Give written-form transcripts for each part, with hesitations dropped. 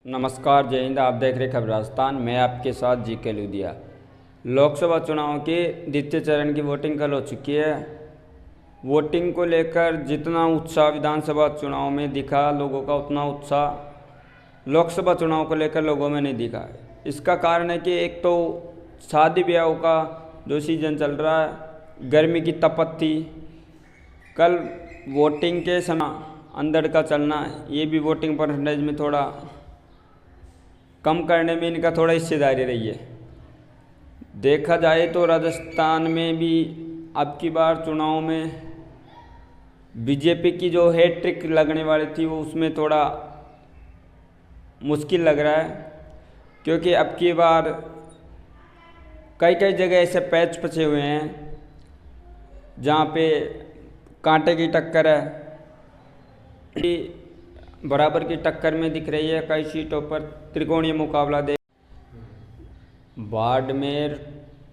नमस्कार, जय हिंद। आप देख रहे खबर राजस्थान। मैं आपके साथ जी.के. लुधिया। लोकसभा चुनाव के द्वितीय चरण की वोटिंग कल हो चुकी है। वोटिंग को लेकर जितना उत्साह विधानसभा चुनाव में दिखा लोगों का, उतना उत्साह लोकसभा चुनाव को लेकर लोगों में नहीं दिखा। इसका कारण है कि एक तो शादी ब्याहों का जो सीजन चल रहा है, गर्मी की तपत्ती, कल वोटिंग के समय अंदर का चलना, ये भी वोटिंग परसेंटेज में थोड़ा कम करने में इनका थोड़ा हिस्सेदारी रही है। देखा जाए तो राजस्थान में भी अब की बार चुनाव में बीजेपी की जो हैट्रिक लगने वाली थी वो उसमें थोड़ा मुश्किल लग रहा है, क्योंकि अब की बार कई कई जगह ऐसे पैच फंसे हुए हैं जहाँ पे कांटे की टक्कर है, बराबर की टक्कर में दिख रही है। कई सीटों पर त्रिकोणीय मुकाबला दे। बाड़मेर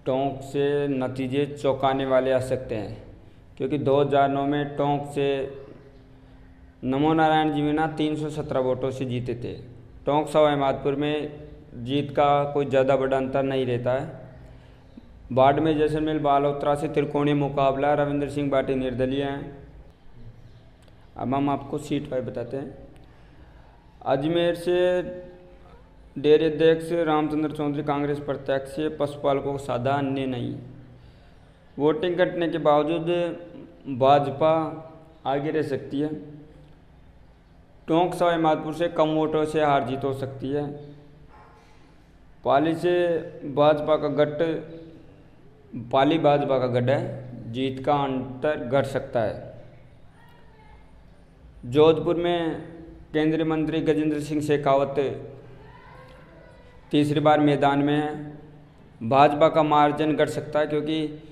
टोंक से नतीजे चौंकाने वाले आ सकते हैं, क्योंकि 2009 में टोंक से नमो नारायण जी मीणा 317 वोटों से जीते थे। टोंक सवाई माधोपुर में जीत का कोई ज़्यादा बड़ा अंतर नहीं रहता है। बाड़मेर जैसलमेर बालोतरा से त्रिकोणीय मुकाबला, रविंद्र सिंह बाटी निर्दलीय हैं। अब हम आपको सीट वाइज बताते हैं। अजमेर से डेयरी अध्यक्ष रामचंद्र चौधरी कांग्रेस प्रत्याशी, पशुपालकों को साधा, अन्य नहीं। वोटिंग कटने के बावजूद भाजपा आगे रह सकती है। टोंक सवाई माधोपुर से कम वोटों से हार जीत हो सकती है। पाली से भाजपा का गढ़ है, जीत का अंतर घट सकता है। जोधपुर में केंद्रीय मंत्री गजेंद्र सिंह शेखावत तीसरी बार मैदान में है। भाजपा का मार्जिन घट सकता है, क्योंकि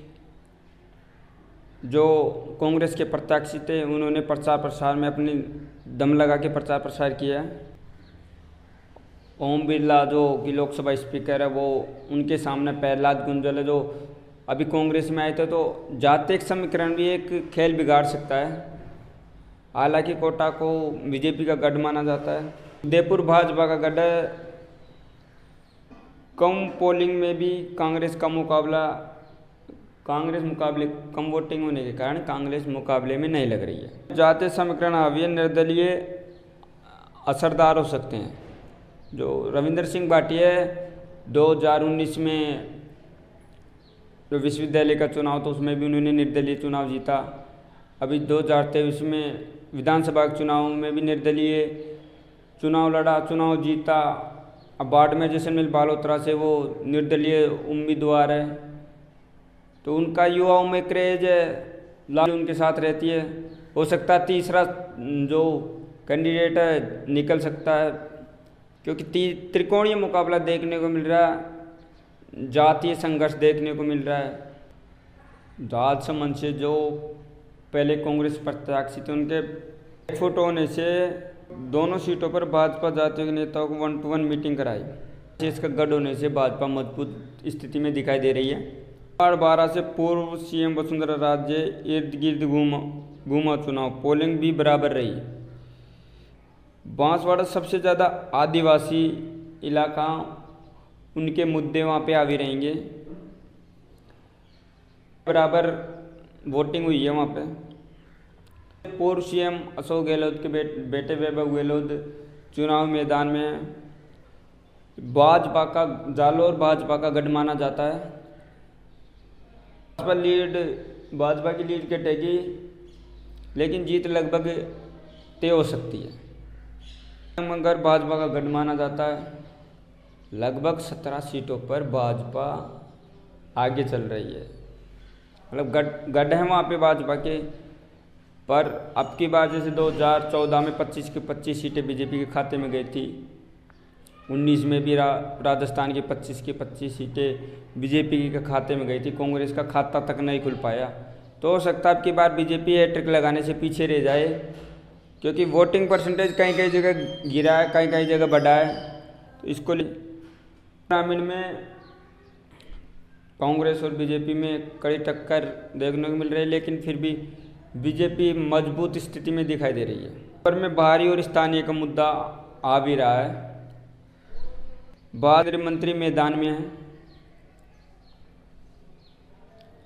जो कांग्रेस के प्रत्याशी थे उन्होंने प्रचार प्रसार में अपनी दम लगा के प्रचार प्रसार किया है। ओम बिरला जो कि लोकसभा स्पीकर है, वो उनके सामने प्रहलाद गुंजल है जो अभी कांग्रेस में आए थे, तो जातीय समीकरण भी एक खेल बिगाड़ सकता है। हालांकि कोटा को बीजेपी का गढ़ माना जाता है। उदयपुर भाजपा का गढ़ है। कम पोलिंग में भी कांग्रेस मुकाबले कम वोटिंग होने के कारण कांग्रेस मुकाबले में नहीं लग रही है। जातीय समीकरण हावी, निर्दलीय असरदार हो सकते हैं। जो रविंद्र सिंह भाटी है, 2019 में जो विश्वविद्यालय का चुनाव था उसमें भी उन्होंने निर्दलीय चुनाव जीता। अभी 2023 में विधानसभा के चुनाव में भी निर्दलीय चुनाव लड़ा, चुनाव जीता। अब बाड़मेर जैसलमेर बालोतरा से वो निर्दलीय उम्मीदवार है, तो उनका युवाओं में क्रेज है, उनके साथ रहती है। हो सकता है तीसरा जो कैंडिडेट है निकल सकता है, क्योंकि त्रिकोणीय मुकाबला देखने को मिल रहा है, जातीय संघर्ष देखने को मिल रहा है। राजसमंद से जो पहले कांग्रेस प्रत्याशी थे उनके फुट होने से दोनों सीटों पर भाजपा जातियों के नेताओं को 1-to-1 मीटिंग कराई। इसका गढ़ होने से भाजपा मजबूत स्थिति में दिखाई दे रही है। 12 से पूर्व सीएम वसुंधरा राजे इर्द गिर्द घूमा चुनाव, पोलिंग भी बराबर रही। बांसवाड़ा सबसे ज़्यादा आदिवासी इलाका, उनके मुद्दे वहाँ पे हावी रहेंगे। बराबर वोटिंग हुई है वहाँ पे। पूर्व सीएम अशोक गहलोत के बेटे वैभव गहलोत चुनाव मैदान में है। जालोर भाजपा का गढ़ माना जाता है। भाजपा की लीड कटेगी, लेकिन जीत लगभग तय हो सकती है। मगर भाजपा का गढ़ माना जाता है। लगभग 17 सीटों पर भाजपा आगे चल रही है, मतलब गढ़ है वहाँ पे भाजपा के। पर अब की बार जैसे 2014 में 25 की 25 सीटें बीजेपी के खाते में गई थी, 19 में भी राजस्थान की 25 की 25 सीटें बीजेपी के खाते में गई थी। कांग्रेस का खाता तक नहीं खुल पाया। तो हो सकता है अब की बार बीजेपी हैट्रिक लगाने से पीछे रह जाए, क्योंकि वोटिंग परसेंटेज कई कई जगह गिरा है, कई कई जगह बढ़ा है। तो इसको ग्रामीण में कांग्रेस और बीजेपी में कड़ी टक्कर देखने को मिल रही है, लेकिन फिर भी बीजेपी मजबूत स्थिति में दिखाई दे रही है। पर में बाहरी और स्थानीय का मुद्दा आ भी रहा है। बाद मंत्री मैदान में हैं।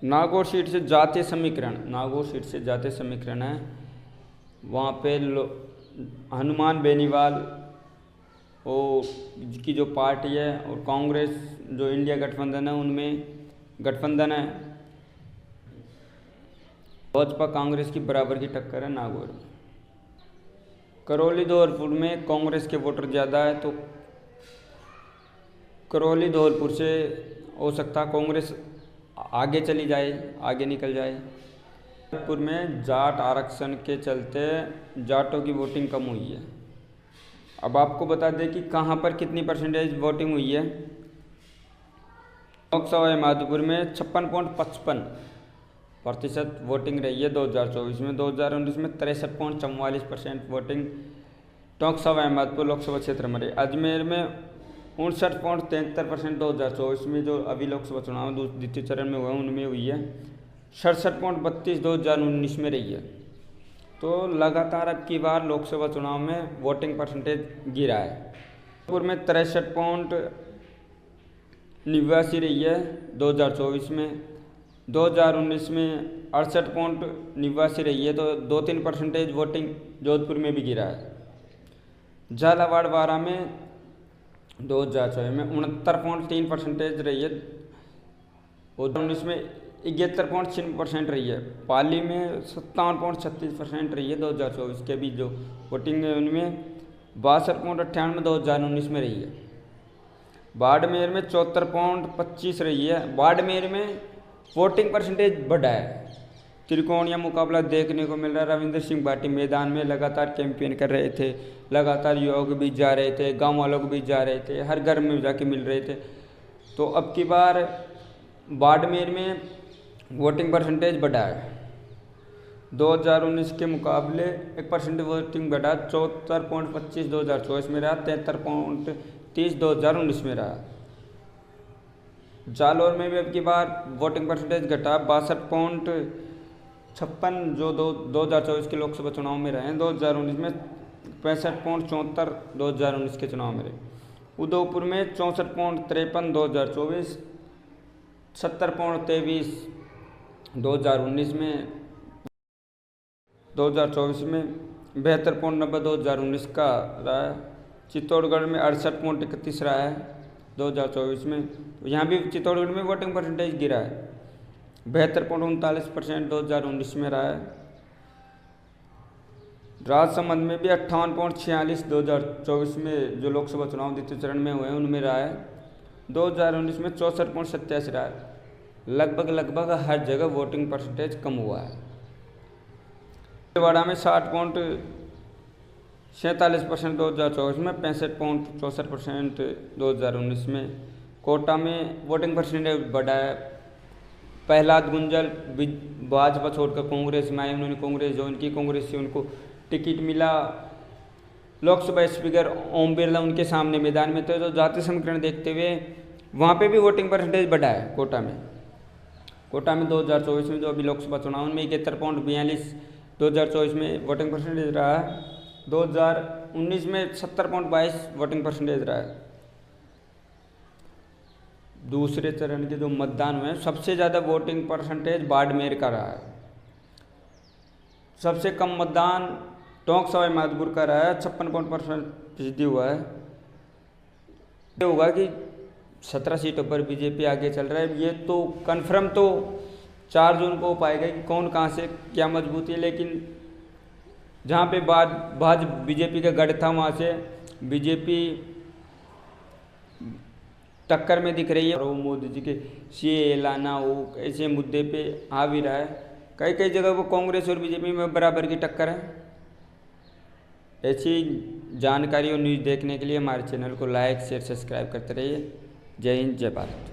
नागौर सीट से जातीय समीकरण है। वहाँ पे हनुमान बेनीवाल और की जो पार्टी है और कांग्रेस जो इंडिया गठबंधन है उनमें गठबंधन है। भाजपा कांग्रेस की बराबर की टक्कर है नागौर में। करौली धौलपुर में कांग्रेस के वोटर ज़्यादा है, तो करौली धौलपुर से हो सकता है कांग्रेस आगे चली जाए, आगे निकल जाए। धौलपुर में जाट आरक्षण के चलते जाटों की वोटिंग कम हुई है। अब आपको बता दें कि कहाँ पर कितनी परसेंटेज वोटिंग हुई है। लोकसभा माधोपुर में 56.55% वोटिंग रही है 2024 में। 2019 में 63.44% वोटिंग टोंकसभा माधोपुर लोकसभा क्षेत्र में रही। अजमेर में 59.73% 2024 में, जो अभी लोकसभा चुनाव द्वितीय चरण में हुए उनमें हुई है। 67.32 2019 में रही है। तो लगातार अब की बार लोकसभा चुनाव में वोटिंग परसेंटेज गिरा है। जयपुर में 63.89 रही है 2024 में। 2019 में 68.89 रही है, तो 2-3 परसेंटेज वोटिंग जोधपुर में भी गिरा है। झालावाड़ बारा में 2024 में 69.3% रही है और 2019 में 71.6% रही है। पाली में 57.36% रही है 2024 के बीच जो वोटिंग है उनमें 62.98 2019 में रही है। बाड़मेर में 74.25 रही है। बाड़मेर में वोटिंग परसेंटेज बढ़ा है। त्रिकोणीय मुकाबला देखने को मिल रहा है। रविंद्र सिंह बाटी मैदान में लगातार कैंपेन कर रहे थे, लगातार युवाओं के बीच जा रहे थे, गांव वालों के बीच जा रहे थे, हर घर में जाके मिल रहे थे। तो अब की बार बाड़मेर में वोटिंग परसेंटेज बढ़ा है। 2019 के मुकाबले 1% वोटिंग बढ़ा। 74.25 2024 में रहा, 73.30 2019 में रहा। जालौर में भी अब की बार वोटिंग परसेंटेज घटा। 62.56 जो 2024 के लोकसभा चुनाव में रहे हैं। 2019 में 65.74 2019 के चुनाव में रहे। उदयपुर में 64.53 2024, 70.23 2019 में, 2024 में 72.90 2019 का रहा है। चित्तौड़गढ़ में 68.31 रहा है 2024 में। तो यहाँ भी चित्तौड़गढ़ में वोटिंग परसेंटेज गिरा है। 72.39% 2019 में रहा है। राजसमंद में भी 58.46 2024 में जो लोकसभा चुनाव द्वितीय चरण में हुए उनमें रहा है। 2019 में 64.87 रहा है। लगभग हर जगह वोटिंग परसेंटेज कम हुआ है। छिंदवाड़ा में 60.47% 2024 में, 65.64% 2019 में। कोटा में वोटिंग परसेंटेज बढ़ा है। प्रहलाद गुंजल भाजपा छोड़कर कांग्रेस में आए, उन्होंने कांग्रेस ज्वाइन की, कांग्रेस से उनको टिकट मिला। लोकसभा स्पीकर ओम बिरला उनके सामने मैदान में थे। तो जातीय समीकरण देखते हुए वहाँ पे भी वोटिंग परसेंटेज बढ़ा है। कोटा में 2024 में जो अभी लोकसभा चुनाव में 71.42 2024 में वोटिंग परसेंटेज रहा है। 2019 में 70.22 वोटिंग परसेंटेज रहा है। दूसरे चरण के जो मतदान हुए सबसे ज़्यादा वोटिंग परसेंटेज बाड़मेर का रहा है। सबसे कम मतदान टोंकसभा माधोपुर का रहा है, 56% हुआ है। ये होगा कि 17 सीटों पर बीजेपी आगे चल रहा है। ये तो कन्फर्म तो 4 जून को हो पाएगा कि कौन कहाँ से क्या मजबूती है, लेकिन जहाँ पे बीजेपी का गढ़ था वहाँ से बीजेपी टक्कर में दिख रही है। और वो मोदी जी के सीए लाना वो ऐसे मुद्दे पे आ भी रहा है। कई जगह वो कांग्रेस और बीजेपी में बराबर की टक्कर है। ऐसी जानकारी और न्यूज़ देखने के लिए हमारे चैनल को लाइक शेयर सब्सक्राइब करते रहिए। जय हिंद, जय भारत।